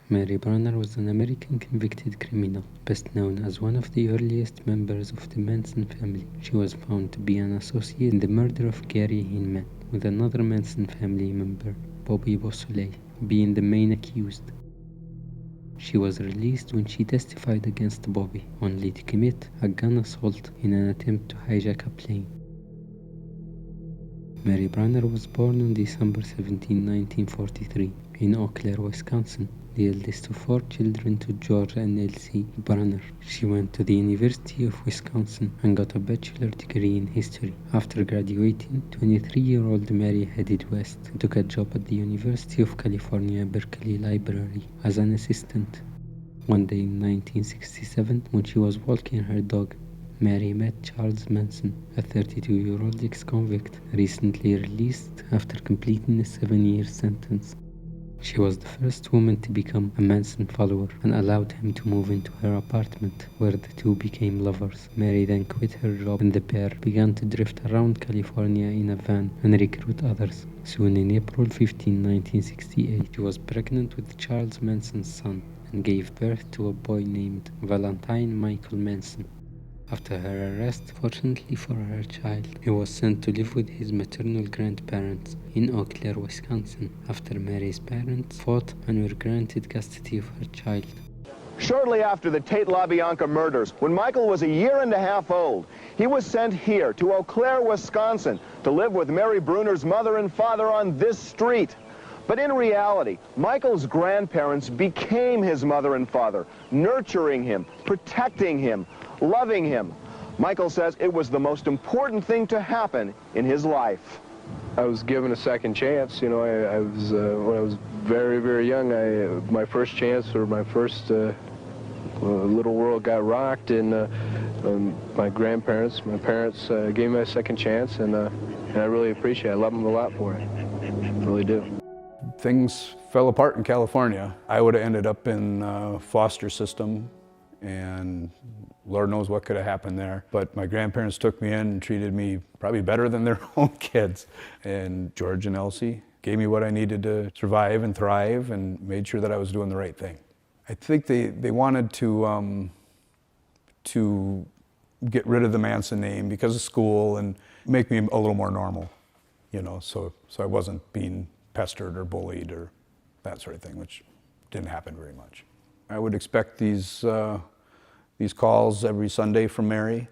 Mary Brunner was an American convicted criminal, best known as one of the earliest members of the Manson family. She was found to be an associate in the murder of Gary Hinman, with another Manson family member, Bobby Beausoleil, being the main accused. She was released when she testified against Bobby, only to commit a gun assault in an attempt to hijack a plane. Mary Brunner was born on December 17, 1943, in Eau Claire, Wisconsin, the eldest of 4 children to George and Elsie Brunner. She went to the University of Wisconsin and got a bachelor degree in history. After graduating, 23-year-old Mary headed west and took a job at the University of California Berkeley Library as an assistant. One day in 1967, when she was walking her dog, Mary met Charles Manson, a 32-year-old ex-convict, recently released after completing a 7-year sentence. She was the first woman to become a Manson follower and allowed him to move into her apartment, where the two became lovers. Mary then quit her job and the pair began to drift around California in a van and recruit others. Soon in April 15, 1968, she was pregnant with Charles Manson's son and gave birth to a boy named Valentine Michael Manson. After her arrest, fortunately for her child, he was sent to live with his maternal grandparents in Eau Claire, Wisconsin, after Mary's parents fought and were granted custody of her child. Shortly after the Tate LaBianca murders, when Michael was a year and a half old, he was sent here to Eau Claire, Wisconsin, to live with Mary Brunner's mother and father on this street. But in reality, Michael's grandparents became his mother and father, nurturing him, protecting him, loving him. Michael says it was the most important thing to happen in his life. I was given a second chance. You know, I was when I was very, very young. My first chance, or my first little world got rocked, and my parents gave me a second chance, and I really appreciate it. I love them a lot for it. I really do. Things fell apart in California. I would have ended up in a foster system, and Lord knows what could have happened there. But my grandparents took me in and treated me probably better than their own kids. And George and Elsie gave me what I needed to survive and thrive, and made sure that I was doing the right thing. I think they wanted to get rid of the Manson name because of school and make me a little more normal, you know, so I wasn't being pestered or bullied or that sort of thing, which didn't happen very much. I would expect these calls every Sunday from Mary,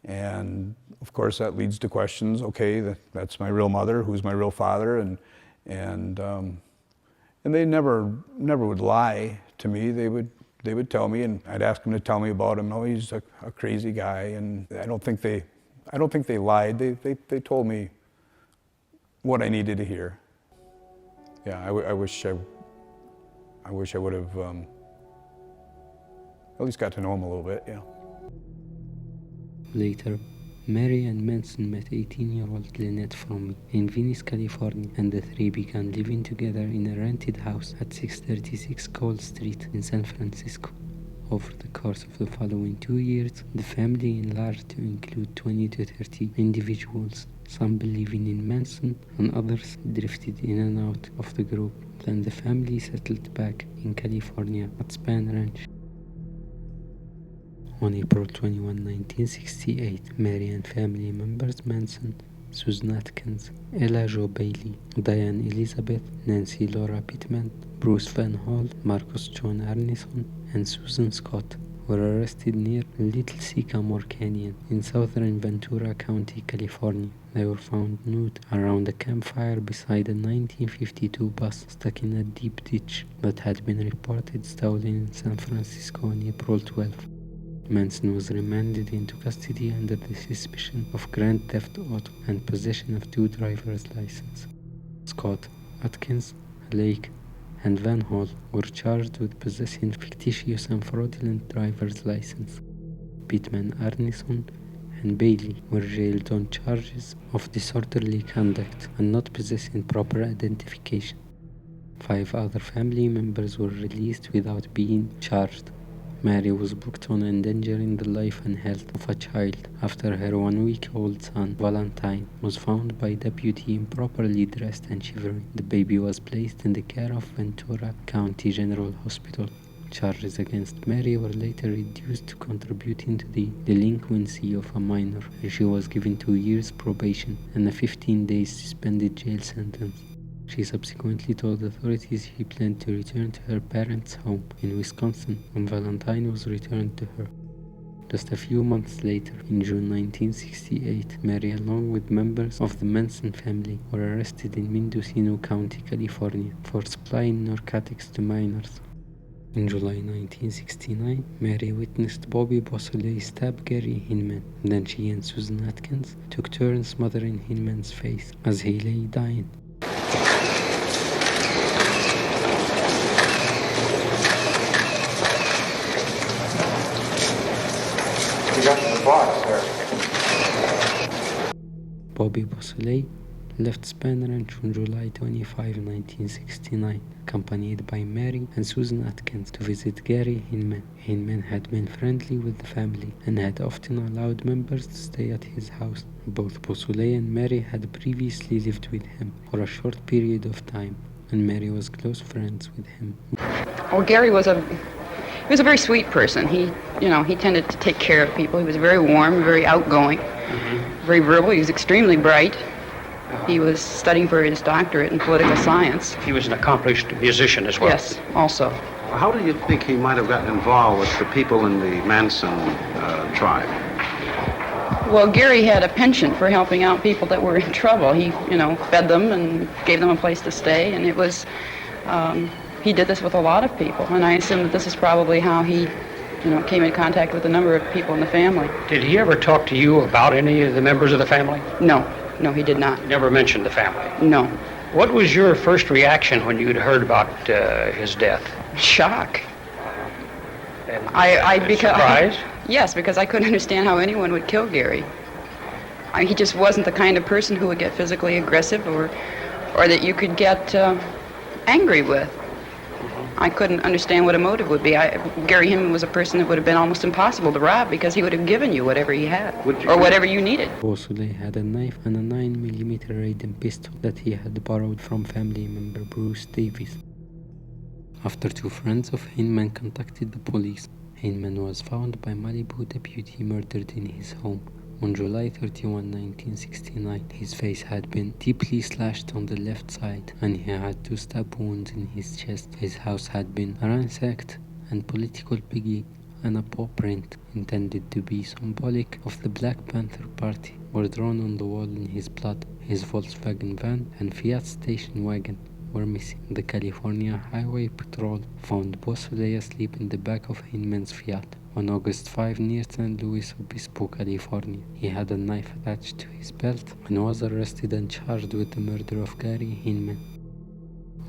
and of course that leads to questions. Okay, that's my real mother. Who's my real father? And they never would lie to me. They would tell me, and I'd ask them to tell me about him. No, he's a crazy guy, and I don't think they lied. They told me what I needed to hear. Yeah, I wish I would have at least got to know him a little bit, yeah. Later, Mary and Manson met 18-year-old Lynette Fromme in Venice, California, and the three began living together in a rented house at 636 Cole Street in San Francisco. Over the course of the following 2 years, the family enlarged to include 20 to 30 individuals, some believing in Manson and others drifted in and out of the group. Then the family settled back in California at Span Ranch. On April 21, 1968, Mary and family members Manson, Susan Atkins, Ella Jo Bailey, Diane Elizabeth, Nancy Laura Pittman, Bruce Van Hall, Marcus John Arneson, and Susan Scott were arrested near Little Sycamore Canyon in southern Ventura County, California. They were found nude around a campfire beside a 1952 bus stuck in a deep ditch that had been reported stolen in San Francisco on April 12. Manson was remanded into custody under the suspicion of grand theft auto and possession of 2 driver's licenses. Scott, Atkins, Lake, and Van Hall were charged with possessing fictitious and fraudulent driver's license. Pittman, Arneson, and Bailey were jailed on charges of disorderly conduct and not possessing proper identification. 5 other family members were released without being charged. Mary was booked on endangering the life and health of a child after her 1-week-old son, Valentine, was found by deputy improperly dressed and shivering. The baby was placed in the care of Ventura County General Hospital. Charges against Mary were later reduced to contributing to the delinquency of a minor, and she was given 2 years probation and a 15-day suspended jail sentence. She subsequently told authorities she planned to return to her parents' home in Wisconsin when Valentine was returned to her. Just a few months later, in June 1968, Mary, along with members of the Manson family, were arrested in Mendocino County, California, for supplying narcotics to minors. In July 1969, Mary witnessed Bobby Beausoleil stab Gary Hinman. Then she and Susan Atkins took turns smothering Hinman's face as he lay dying. Bobby Beausoleil left Span Ranch on July 25, 1969, accompanied by Mary and Susan Atkins to visit Gary Hinman. Hinman had been friendly with the family and had often allowed members to stay at his house. Both Beausoleil and Mary had previously lived with him for a short period of time, and Mary was close friends with him. Well, Gary was a very sweet person. He tended to take care of people. He was very warm, very outgoing, very verbal. He was extremely bright. He was studying for his doctorate in political science. He was an accomplished musician as well. Yes, also. How do you think he might have gotten involved with the people in the Manson tribe? Well, Gary had a penchant for helping out people that were in trouble. He, fed them and gave them a place to stay, and it was, he did this with a lot of people, and I assume that this is probably how he, came in contact with a number of people in the family. Did he ever talk to you about any of the members of the family? No, he did not. Never mentioned the family? No. What was your first reaction when you'd heard about his death? Shock. And surprise? Yes, because I couldn't understand how anyone would kill Gary. He just wasn't the kind of person who would get physically aggressive or that you could get angry with. I couldn't understand what a motive would be. Gary Hinman was a person that would have been almost impossible to rob because he would have given you whatever he had or whatever you needed. Beausoleil had a knife and a 9mm Radin pistol that he had borrowed from family member Bruce Davis. After 2 friends of Hinman contacted the police, Hinman was found by Malibu deputy murdered in his home. On July 31, 1969, his face had been deeply slashed on the left side, and he had 2 stab wounds in his chest. His house had been ransacked, and political piggy and a paw print intended to be symbolic of the Black Panther Party were drawn on the wall in his blood. His Volkswagen van and Fiat station wagon were missing. The California Highway Patrol found Beausoleil asleep in the back of Hinman's Fiat on August 5 near San Luis Obispo, California. He had a knife attached to his belt and was arrested and charged with the murder of Gary Hinman.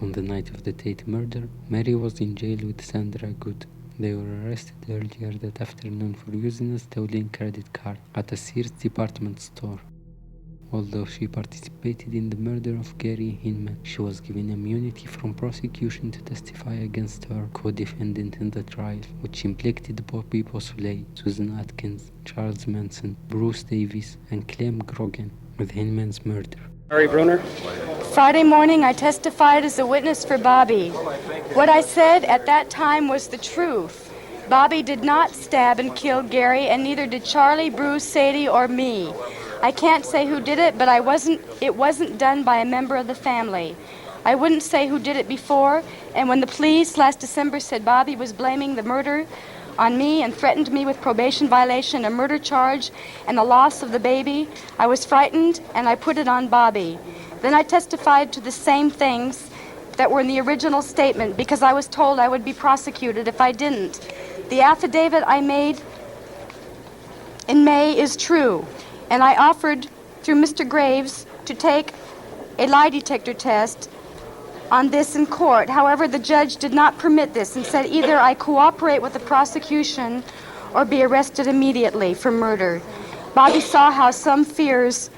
On the night of the Tate murder, Mary was in jail with Sandra Good. They were arrested earlier that afternoon for using a stolen credit card at a Sears department store. Although she participated in the murder of Gary Hinman, she was given immunity from prosecution to testify against her co-defendant in the trial, which implicated Bobby Beausoleil, Susan Atkins, Charles Manson, Bruce Davis, and Clem Grogan with Hinman's murder. Mary Brunner? Friday morning, I testified as a witness for Bobby. What I said at that time was the truth. Bobby did not stab and kill Gary, and neither did Charlie, Bruce, Sadie, or me. I can't say who did it, but it wasn't done by a member of the family. I wouldn't say who did it before, and when the police last December said Bobby was blaming the murder on me and threatened me with probation violation, a murder charge, and the loss of the baby, I was frightened and I put it on Bobby. Then I testified to the same things that were in the original statement because I was told I would be prosecuted if I didn't. The affidavit I made in May is true, and I offered through Mr. Graves to take a lie detector test on this in court. However, the judge did not permit this and said either I cooperate with the prosecution or be arrested immediately for murder. Bobby saw how some fears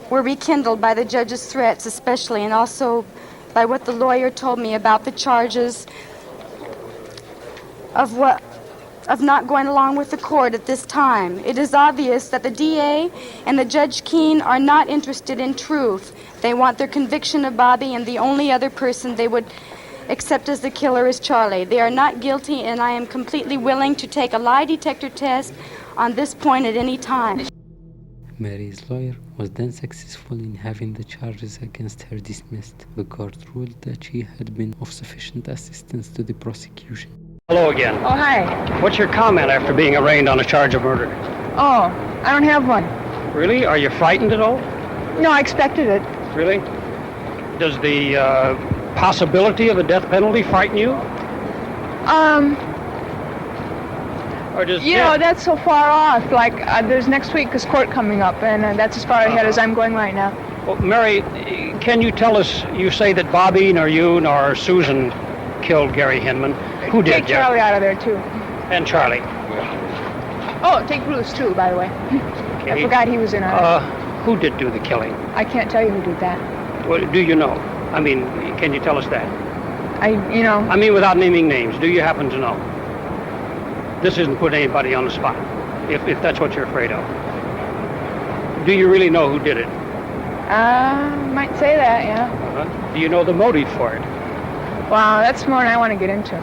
were rekindled by the judge's threats especially, and also by what the lawyer told me about the charges of what of not going along with the court at this time. It is obvious that the DA and the Judge Keene are not interested in truth. They want their conviction of Bobby, and the only other person they would accept as the killer is Charlie. They are not guilty, and I am completely willing to take a lie detector test on this point at any time. Mary's lawyer was then successful in having the charges against her dismissed. The court ruled that she had been of sufficient assistance to the prosecution. Hello again. Oh, hi. What's your comment after being arraigned on a charge of murder? Oh, I don't have one. Really? Are you frightened at all? No, I expected it. Really? Does the possibility of a death penalty frighten you? Or just You know, that's so far off. Like, there's next week this court coming up, and that's as far ahead as I'm going right now. Well, Mary, can you tell us, you say that Bobby, nor you, nor Susan killed Gary Hinman. Who did? Take Charlie out of there, too. And Charlie. Oh, take Bruce, too, by the way. Okay. I forgot he was in on it. Who did do the killing? I can't tell you who did that. Well, do you know? I mean, can you tell us that? I mean, without naming names, do you happen to know? This isn't putting anybody on the spot, if that's what you're afraid of. Do you really know who did it? Might say that, yeah. Do you know the motive for it? Wow, that's more than I want to get into.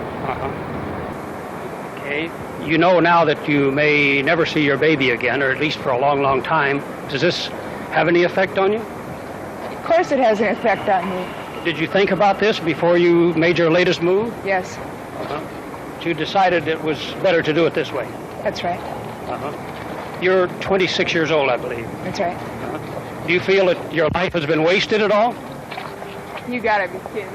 Okay. You know now that you may never see your baby again, or at least for a long, long time. Does this have any effect on you? Of course it has an effect on me. Did you think about this before you made your latest move? Yes. But you decided it was better to do it this way? That's right. You're 26 years old, I believe. That's right. Do you feel that your life has been wasted at all? You gotta be kidding.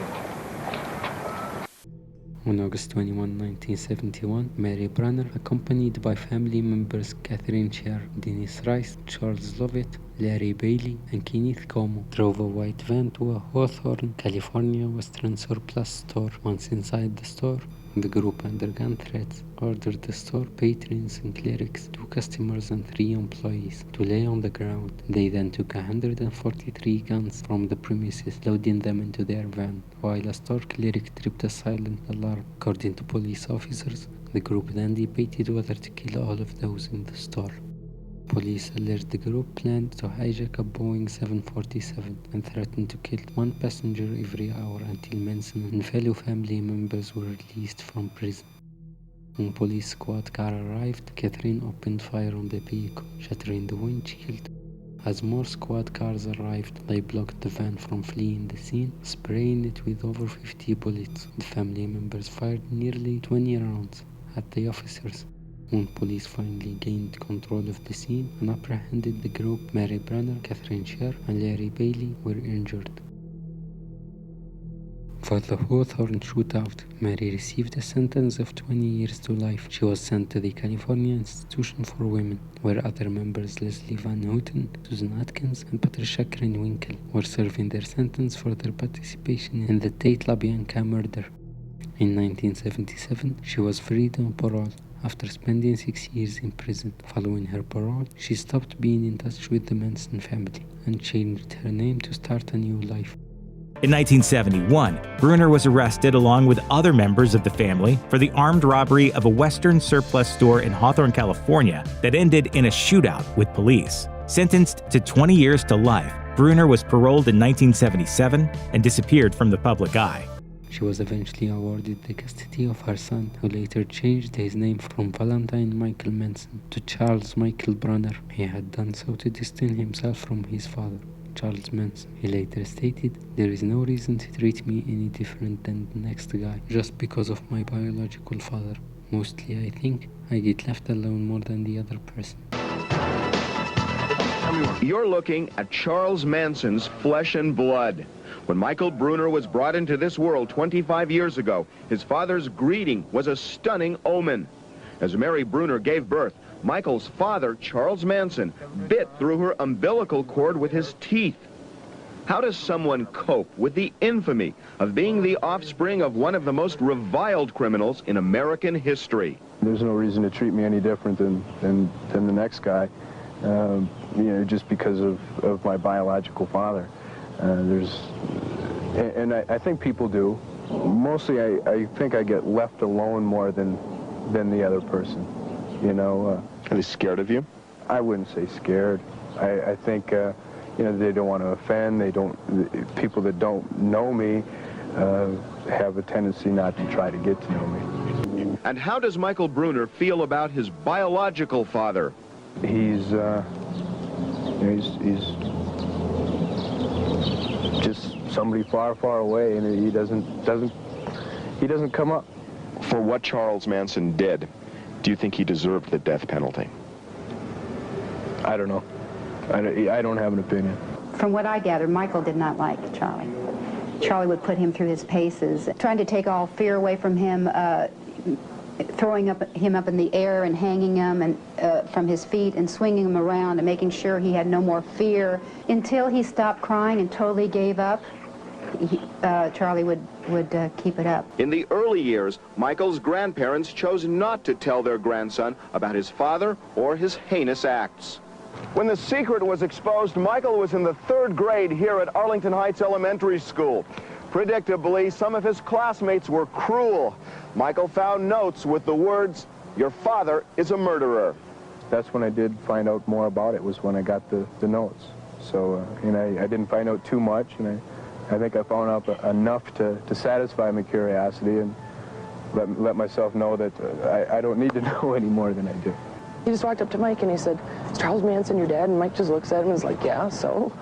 On August 21, 1971, Mary Brunner, accompanied by family members Catherine Sher, Dennis Rice, Charles Lovett, Larry Bailey, and Kenneth Como, drove a white van to a Hawthorne, California Western surplus store. Once inside the store, the group, under gun threats, ordered the store patrons and clerics, 2 customers and 3 employees, to lay on the ground. They then took 143 guns from the premises, loading them into their van, while a store cleric tripped a silent alarm. According to police officers, the group then debated whether to kill all of those in the store. Police alleged the group planned to hijack a Boeing 747 and threatened to kill 1 passenger every hour until Manson and fellow family members were released from prison. When police squad car arrived, Catherine opened fire on the vehicle, shattering the windshield. As more squad cars arrived, they blocked the van from fleeing the scene, spraying it with over 50 bullets. The family members fired nearly 20 rounds at the officers. When police finally gained control of the scene and apprehended the group, Mary Brunner, Catherine Sher, and Larry Bailey were injured. For the Hawthorne shootout, Mary received a sentence of 20 years to life. She was sent to the California Institution for Women, where other members Leslie Van Houten, Susan Atkins, and Patricia Krenwinkel were serving their sentence for their participation in the Tate LaBianca murder. In 1977, she was freed on parole. After spending 6 years in prison, following her parole, she stopped being in touch with the Manson family and changed her name to start a new life. In 1971, Brunner was arrested along with other members of the family for the armed robbery of a Western surplus store in Hawthorne, California that ended in a shootout with police. Sentenced to 20 years to life, Brunner was paroled in 1977 and disappeared from the public eye. She was eventually awarded the custody of her son, who later changed his name from Valentine Michael Manson to Charles Michael Brunner. He had done so to distance himself from his father, Charles Manson. He later stated, "There is no reason to treat me any different than the next guy, just because of my biological father. Mostly I think I get left alone more than the other person." You're looking at Charles Manson's flesh and blood. When Michael Brunner was brought into this world 25 years ago, his father's greeting was a stunning omen. As Mary Brunner gave birth, Michael's father, Charles Manson, bit through her umbilical cord with his teeth. How does someone cope with the infamy of being the offspring of one of the most reviled criminals in American history? There's no reason to treat me any different than the next guy, just because of my biological father. I think people do. Mostly I think I get left alone more than than the other person. You know. Are they scared of you? I wouldn't say scared. I think you know, they don't want to offend. People that don't know me have a tendency not to try to get to know me. And how does Michael Brunner feel about his biological father? He's just somebody far, far away, and he doesn't come up. For what Charles Manson did, do you think he deserved the death penalty? I don't know. I don't have an opinion. From what I gathered, Michael did not like Charlie. Charlie would put him through his paces, trying to take all fear away from him, throwing him up in the air and hanging him and from his feet and swinging him around and making sure he had no more fear. Until he stopped crying and totally gave up, Charlie would keep it up. In the early years, Michael's grandparents chose not to tell their grandson about his father or his heinous acts. When the secret was exposed, Michael was in the 3rd grade here at Arlington Heights Elementary School. Predictably, some of his classmates were cruel. Michael found notes with the words, "Your father is a murderer." That's when I did find out more about it, was when I got the notes. So, and I didn't find out too much, and I think I found out enough to satisfy my curiosity and let myself know that I don't need to know any more than I do. He just walked up to Mike and he said, "Is Charles Manson your dad?" And Mike just looks at him and is like, "Yeah, so?"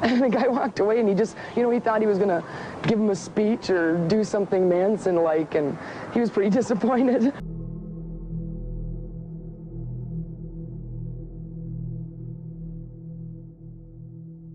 And the guy walked away, and he just, you know, he thought he was going to give him a speech or do something Manson-like, and he was pretty disappointed.